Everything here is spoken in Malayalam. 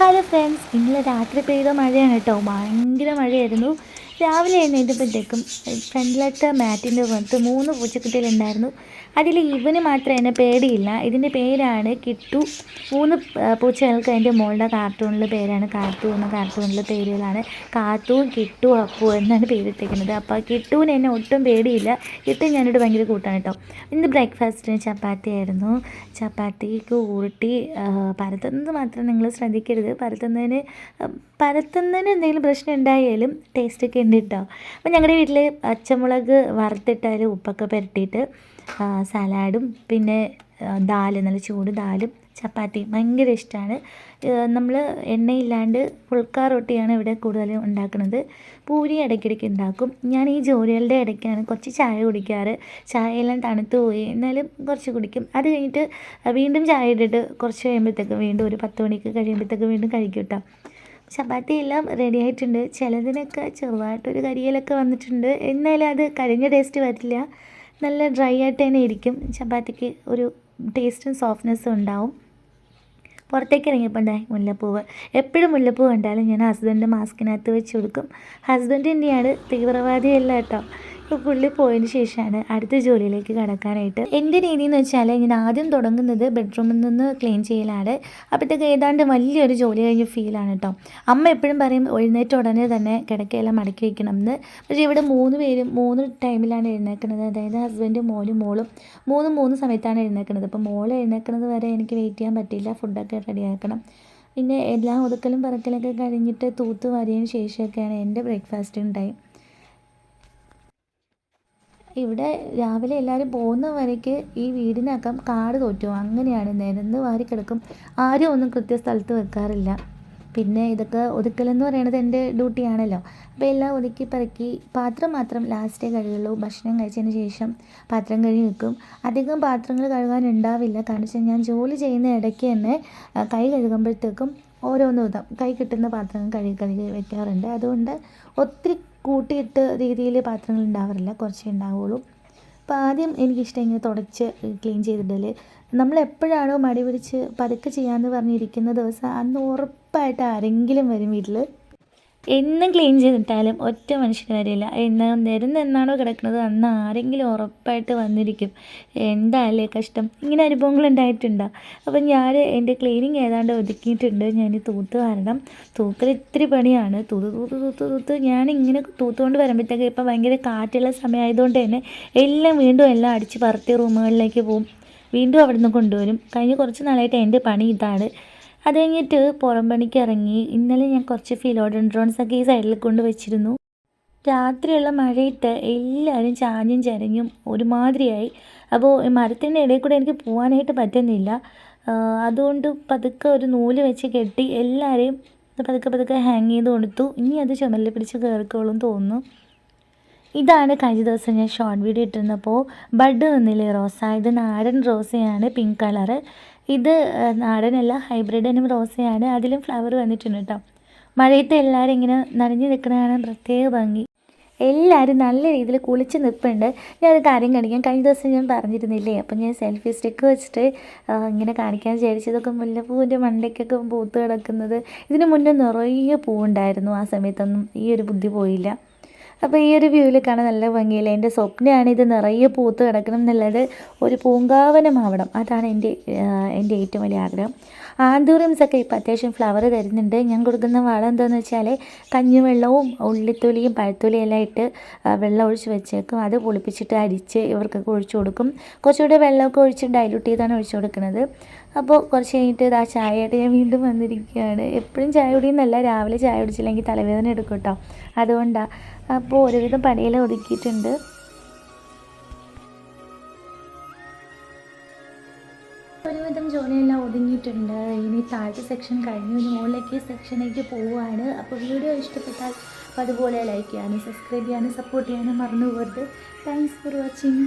ഹലോ ഫ്രണ്ട്സ്, ഇന്നലെ രാത്രി പെയ്ത മഴയാണ് കേട്ടോ. ഭയങ്കര മഴയായിരുന്നു. രാവിലെ എഴുന്നേറ്റപ്പോഴത്തേക്കും ഫ്രണ്ടിലത്തെ മാറ്റിൻ്റെ പുറത്ത് 3 പൂച്ചക്കുട്ടികളുണ്ടായിരുന്നു. അതിൽ ഇവന് മാത്രം എന്നെ പേടിയില്ല. ഇതിൻ്റെ പേരാണ് കിട്ടു. 3 പൂച്ചകൾക്ക് എൻ്റെ മോളുടെ കാർട്ടൂണിൽ പേരാണ് കാർത്തു എന്ന കാർട്ടൂണിലെ പേരുകളാണ്. കാത്തു, കിട്ടു, അപ്പു എന്നാണ് പേരിട്ടിരിക്കുന്നത്. അപ്പോൾ കിട്ടുവിന് എന്നെ ഒട്ടും പേടിയില്ല. കിട്ടു ഞാനോട് ഭയങ്കര കൂട്ടാണ് കേട്ടോ. ഇന്ന് ബ്രേക്ക്ഫാസ്റ്റിന് ചപ്പാത്തി ആയിരുന്നു. ചപ്പാത്തിക്ക് ഉരുട്ടി പരത്തുന്നത് മാത്രം നിങ്ങൾ ശ്രദ്ധിക്കരുത്. പരത്തുന്നതിന് എന്തെങ്കിലും പ്രശ്നം ഉണ്ടായാലും ടേസ്റ്റൊക്കെ ഉണ്ട് കേട്ടോ. അപ്പോൾ ഞങ്ങളുടെ വീട്ടിൽ പച്ചമുളക് വറുത്തിട്ടാൽ ഉപ്പൊക്കെ പുരട്ടിയിട്ട് സലാഡും പിന്നെ ദാൽ, നല്ല ചൂട് ദാലും ചപ്പാത്തിയും ഭയങ്കര ഇഷ്ടമാണ്. നമ്മൾ എണ്ണയില്ലാണ്ട് പുൾക്ക റൊട്ടിയാണ് ഇവിടെ കൂടുതലും ഉണ്ടാക്കുന്നത്. പൂരി ഇടയ്ക്കിടയ്ക്ക് ഉണ്ടാക്കും. ഞാൻ ഈ ജോലികളുടെ ഇടയ്ക്കാണ് കുറച്ച് ചായ കുടിക്കാറ്. ചായയെല്ലാം തണുത്ത് പോയി എന്നാലും കുറച്ച് കുടിക്കും. അത് കഴിഞ്ഞിട്ട് വീണ്ടും ചായ ഇട്ടിട്ട് കുറച്ച് കഴിയുമ്പോഴത്തേക്ക് വീണ്ടും ഒരു 10 മണിക്ക് കഴിയുമ്പോഴത്തേക്ക് വീണ്ടും കഴിക്കും കേട്ടോ. ചപ്പാത്തി എല്ലാം റെഡി ആയിട്ടുണ്ട്. ചിലതിനൊക്കെ ചെറുതായിട്ടൊരു കരിയലൊക്കെ വന്നിട്ടുണ്ട്. എന്നാലും അത് കരിഞ്ഞ ടേസ്റ്റ് വരില്ല. നല്ല ഡ്രൈ ആയിട്ട് തന്നെ ഇരിക്കും. ചപ്പാത്തിക്ക് ഒരു ടേസ്റ്റും സോഫ്റ്റ്നെസ്സും ഉണ്ടാവും. പുറത്തേക്ക് ഇറങ്ങിയപ്പോൾ ഉണ്ടായി മുല്ലപ്പൂവ്. എപ്പോഴും മുല്ലപ്പൂ കണ്ടാലും ഞാൻ ഹസ്ബൻഡ് മാസ്കിനകത്ത് വെച്ച് കൊടുക്കും. ഹസ്ബൻഡ് തന്നെയാണ്, തീവ്രവാദിയല്ല കേട്ടോ. ഇപ്പോൾ പുള്ളി പോയതിന് ശേഷമാണ് അടുത്ത ജോലിയിലേക്ക് കടക്കാനായിട്ട്. എൻ്റെ രീതി എന്ന് വെച്ചാൽ ഞാൻ ആദ്യം തുടങ്ങുന്നത് ബെഡ്റൂമിൽ നിന്ന് ക്ലീൻ ചെയ്യലാണ്. അപ്പോഴത്തേക്ക് ഏതാണ്ട് വലിയൊരു ജോലി കഴിഞ്ഞ ഫീലാണ് കേട്ടോ. അമ്മ എപ്പോഴും പറയും എഴുന്നേറ്റ ഉടനെ തന്നെ കിടക്കയെല്ലാം മടക്കി വയ്ക്കണം എന്ന്. പക്ഷേ ഇവിടെ 3 പേരും 3 ടൈമിലാണ് എഴുന്നേൽക്കുന്നത്. അതായത് ഹസ്ബൻഡും മോളും 3 സമയത്താണ് എഴുന്നേൽക്കുന്നത്. അപ്പോൾ മോൾ എഴുന്നേൽക്കുന്നത് വരെ എനിക്ക് വെയിറ്റ് ചെയ്യാൻ പറ്റില്ല. ഫുഡൊക്കെ റെഡിയാക്കണം. പിന്നെ എല്ലാ ഒതുക്കലും പറക്കലൊക്കെ കഴിഞ്ഞിട്ട് തൂത്ത് വാരിയതിന് ശേഷമൊക്കെയാണ് എൻ്റെ ബ്രേക്ക്ഫാസ്റ്റിന് ടൈം. ഇവിടെ രാവിലെ എല്ലാവരും പോകുന്ന വരയ്ക്ക് ഈ വീടിനകം കാട് തോറ്റു. അങ്ങനെയാണ്, നിരന്ന് വാരി കിടക്കും. ആരും ഒന്നും കൃത്യസ്ഥലത്ത് വെക്കാറില്ല. പിന്നെ ഇതൊക്കെ ഒതുക്കലെന്ന് പറയുന്നത് എൻ്റെ ഡ്യൂട്ടിയാണല്ലോ. അപ്പോൾ എല്ലാം ഒതുക്കി പറക്കി പാത്രം മാത്രം ലാസ്റ്റേ കഴുകുള്ളൂ. ഭക്ഷണം കഴിച്ചതിന് ശേഷം പാത്രം കഴുകി വെക്കും. അധികം പാത്രങ്ങൾ കഴുകാനുണ്ടാവില്ല. കാരണം വെച്ചാൽ ഞാൻ ജോലി ചെയ്യുന്ന ഇടയ്ക്ക് തന്നെ കൈ കഴുകുമ്പോഴത്തേക്കും ഓരോന്ന് വിധം കൈ കിട്ടുന്ന പാത്രങ്ങൾ കഴുകി വെക്കാറുണ്ട്. അതുകൊണ്ട് ഒത്തിരി കൂട്ടിയിട്ട് രീതിയിൽ പാത്രങ്ങൾ ഉണ്ടാവാറില്ല, കുറച്ചേ ഉണ്ടാവുള്ളൂ. അപ്പോൾ ആദ്യം എനിക്കിഷ്ടം ഇങ്ങനെ തുടച്ച് ക്ലീൻ ചെയ്തിടൽ. നമ്മളെപ്പോഴാണോ മടി പിടിച്ച് പതുക്കെ ചെയ്യാമെന്ന് പറഞ്ഞിരിക്കുന്ന ദിവസം അന്ന് ഉറപ്പായിട്ട് ആരെങ്കിലും വരും വീട്ടിൽ. എന്നും ക്ലീൻ ചെയ്തിട്ടാലും ഒറ്റ മനുഷ്യന് വരില്ല. എന്നാണോ കിടക്കുന്നത് അന്ന് ആരെങ്കിലും ഉറപ്പായിട്ട് വന്നിരിക്കും. എന്താല്ലേ കഷ്ടം. ഇങ്ങനെ അനുഭവങ്ങൾ ഉണ്ടായിട്ടുണ്ടോ? അപ്പം ഞാൻ എൻ്റെ ക്ലീനിങ് ഏതാണ്ട് ഒതുക്കിയിട്ടുണ്ട്. ഞാൻ തൂത്ത് വാരണം. തൂക്കൽ ഇത്തിരി പണിയാണ്. തൂത്ത് ഞാനിങ്ങനെ തൂത്തുകൊണ്ട് വരുമ്പോഴത്തേക്ക് ഇപ്പം ഭയങ്കര കാറ്റുള്ള സമയമായതുകൊണ്ട് തന്നെ എല്ലാം അടിച്ച് പറത്തി റൂമുകളിലേക്ക് പോവും. വീണ്ടും അവിടെ നിന്ന് കൊണ്ടുവരും. കഴിഞ്ഞ കുറച്ച് നാളായിട്ട് എൻ്റെ പണി ഇതാണ്. അത് കഴിഞ്ഞിട്ട് പുറം പണിക്ക് ഇറങ്ങി. ഇന്നലെ ഞാൻ കുറച്ച് ഫിലോഡെൻഡ്രോൺസൊക്കെ ഈ സൈഡിൽ കൊണ്ട് വെച്ചിരുന്നു. രാത്രിയുള്ള മഴയത്ത് എല്ലാവരും ചാഞ്ഞും ചരഞ്ഞും ഒരുമാതിരിയായി. അപ്പോൾ മരത്തിൻ്റെ ഇടയിൽ കൂടെ എനിക്ക് പോകാനായിട്ട് പറ്റുന്നില്ല. അതുകൊണ്ട് പതുക്കെ ഒരു നൂല് വെച്ച് കെട്ടി എല്ലാവരെയും പതുക്കെ ഹാങ് ചെയ്ത് കൊടുത്തു. ഇനി അത് ചുമലിൽ പിടിച്ച് കയറിക്കോളും തോന്നുന്നു. ഇതാണ് കഴിഞ്ഞ ദിവസം ഞാൻ ഷോർട്ട് വീഡിയോ ഇട്ടിരുന്നപ്പോൾ ബഡ് നിന്നില്ലേ റോസ. ഇത് നാടൻ റോസയാണ്, പിങ്ക് കളറ്. ഇത് നാടനല്ല, ഹൈബ്രിഡിനും റോസയാണ്. അതിലും ഫ്ലവർ വന്നിട്ടുണ്ട് കേട്ടോ. മഴയത്ത് എല്ലാവരും ഇങ്ങനെ നനഞ്ഞ് നിൽക്കുന്ന കാണാൻ പ്രത്യേക ഭംഗി. എല്ലാവരും നല്ല രീതിയിൽ കുളിച്ച് നിൽപ്പുണ്ട്. ഞാനൊരു കാര്യം കാണിക്കാം. കഴിഞ്ഞ ദിവസം ഞാൻ പറഞ്ഞിരുന്നില്ലേ, അപ്പം ഞാൻ സെൽഫി സ്റ്റിക്ക് വെച്ചിട്ട് ഇങ്ങനെ കാണിക്കാൻ വിചാരിച്ചതൊക്കെ മുല്ലപ്പൂവിൻ്റെ മണ്ടയ്ക്കൊക്കെ പൂത്ത് കിടക്കുന്നത്. ഇതിന് മുന്നേ നിറയെ പൂവുണ്ടായിരുന്നു. ആ സമയത്തൊന്നും ഈ ഒരു ബുദ്ധി പോയില്ല. അപ്പോൾ ഈ ഒരു വ്യൂവിൽ കാണാൻ നല്ല ഭംഗിയില്ല. എൻ്റെ സ്വപ്നമാണ് ഇത് നിറയെ പൂത്ത് കിടക്കണം എന്നുള്ളത്. ഒരു പൂങ്കാവനമാവണം. അതാണ് എൻ്റെ ഏറ്റവും വലിയ ആഗ്രഹം. ആന്തൂറിയംസൊക്കെ ഇപ്പോൾ അത്യാവശ്യം ഫ്ലവർ തരുന്നുണ്ട്. ഞാൻ കൊടുക്കുന്ന വളം എന്താണെന്ന് വെച്ചാൽ കഞ്ഞിവെള്ളവും ഉള്ളിത്തൊലിയും പഴത്തൊലിയും എല്ലാം ഇട്ട് വെള്ളം ഒഴിച്ച് വെച്ചേക്കും. അത് പുളിപ്പിച്ചിട്ട് അരിച്ച് ഇവർക്കൊക്കെ ഒഴിച്ചു കൊടുക്കും. കുറച്ചുകൂടെ വെള്ളമൊക്കെ ഒഴിച്ച് ഡൈല്യൂട്ട് ചെയ്താണ് ഒഴിച്ചു കൊടുക്കുന്നത്. അപ്പോൾ കുറച്ച് കഴിഞ്ഞിട്ട് ആ ചായയായിട്ട് ഞാൻ വീണ്ടും വന്നിരിക്കുകയാണ്. എപ്പോഴും ചായ കുടിയെന്നല്ല, രാവിലെ ചായ കുടിച്ചില്ലെങ്കിൽ തലവേദന എടുക്കും കേട്ടോ. അതുകൊണ്ടാണ്. അപ്പോൾ ഒരുവിധം പണിയെല്ലാം ഒതുക്കിയിട്ടുണ്ട്. ഒരുവിധം ജോലിയെല്ലാം ഒതുങ്ങിയിട്ടുണ്ട്. ഇനി താഴത്തെ സെക്ഷൻ കഴിഞ്ഞു, മുകളിലേക്ക് സെക്ഷനിലേക്ക് പോവുകയാണ്. അപ്പോൾ വീഡിയോ ഇഷ്ടപ്പെട്ടാൽ അതുപോലെ ലൈക്ക് ചെയ്യാനും സബ്സ്ക്രൈബ് ചെയ്യാനും സപ്പോർട്ട് ചെയ്യാനും മറന്നു പോകരുത്. Thanks for watching.